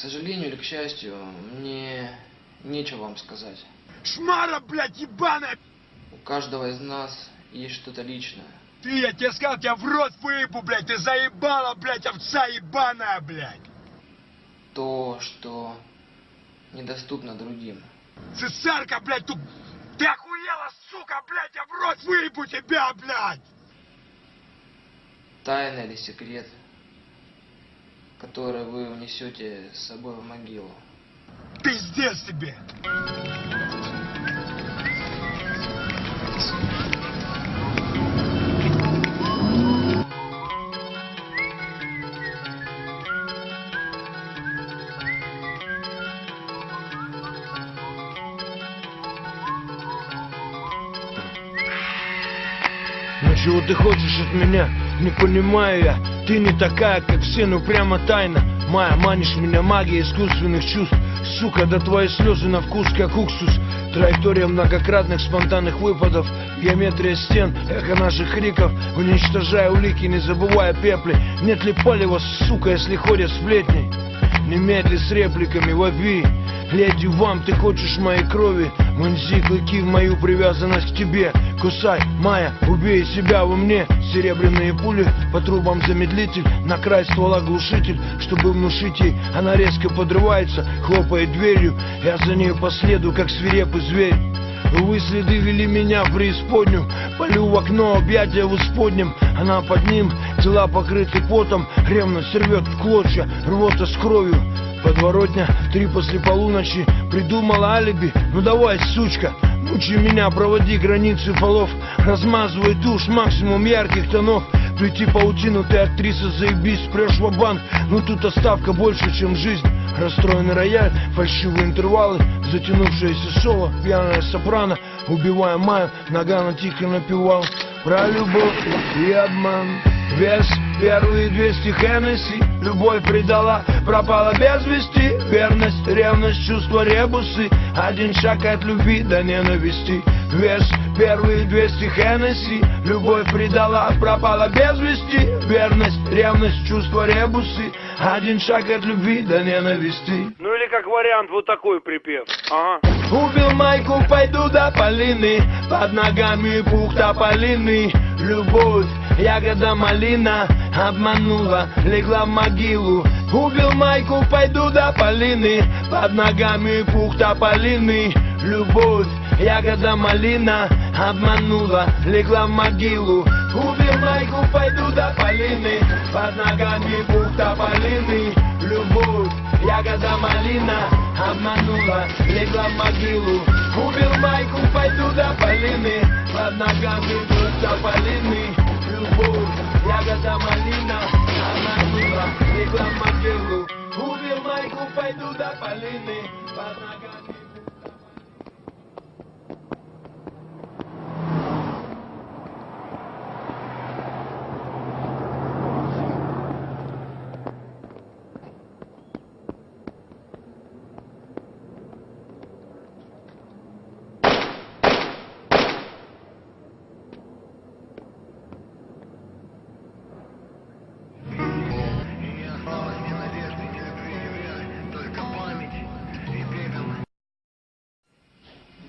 сожалению или к счастью, мне нечего вам сказать. Шмара, блядь, ебаная! У каждого из нас есть что-то личное. Ты, я тебе сказал, тебя в рот выебу, блядь, ты заебала, блядь, овца ебаная, блядь! То, что недоступно другим. Цесарка, блядь, тут... Ты охуела, сука, блядь, я в рот выебу тебя, блядь! Тайна или секрет, который вы унесете с собой в могилу. Пиздец тебе! Ну чего ты хочешь от меня? Не понимаю я. Ты не такая, как все, ну прямо тайна. Моя, манишь меня магией искусственных чувств. Сука, да твои слезы на вкус, как уксус. Траектория многократных спонтанных выпадов. Геометрия стен, эхо наших криков. Уничтожая улики, не забывая пепли. Нет ли полева, сука, если ходят сплетни? Немедли с репликами вопи. Леди вам, ты хочешь моей крови? Вонзи клыки в мою привязанность к тебе. Кусай, Майя, убей себя во мне. Серебряные пули, по трубам замедлитель. На край ствола глушитель, чтобы внушить ей. Она резко подрывается, хлопает дверью. Я за нею последую, как свирепый зверь. Вы следы вели меня в преисподнюю. Полю в окно, объятия в исподнем. Она под ним, тела покрыты потом. Ревность рвет в клочья, рвота с кровью. Подворотня, 3 после полуночи. Придумала алиби, ну давай, сучка. Мучи меня, проводи границы полов. Размазывай тушь, максимум ярких тонов. Плети паутину, ты актриса, заебись, прешь в банк. Но тут оставка больше, чем жизнь. Расстроенный рояль, фальшивые интервалы. Затянувшееся соло, пьяная сопрано. Убивая Майю, Нагано тихо напевал про любовь и обман. Вес, первые 200 Хеннесси. Любовь предала, пропала без вести. Верность, ревность, чувства, ребусы. Один шаг от любви до ненависти. Вес, первые 200 Хеннесси. Любовь предала, пропала без вести. Верность, ревность, чувства, ребусы. Один шаг от любви до ненависти. Ну или как вариант вот такой припев. Ага. Убил Майку, пойду до Полины. Под ногами пух тополиный. Любовь, ягода малина. Обманула, легла в могилу. Убил Майку, пойду до Полины. Под ногами пух тополиный. Любовь, ягода малина. Обманула, легла в могилу. Убил Майку, пойду до Полины. Под ногами пух тополиный. Любовь, ягода малина. Обманула, легла в могилу. Убил Майку, пойду до Полины. Под ногами пух тополиный. Любовь, ягода малина. Обманула, легла в могилу. Убил Майку, пойду до Полины. Под ногами.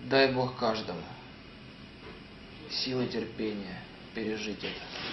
Дай Бог каждому силы терпения пережить это.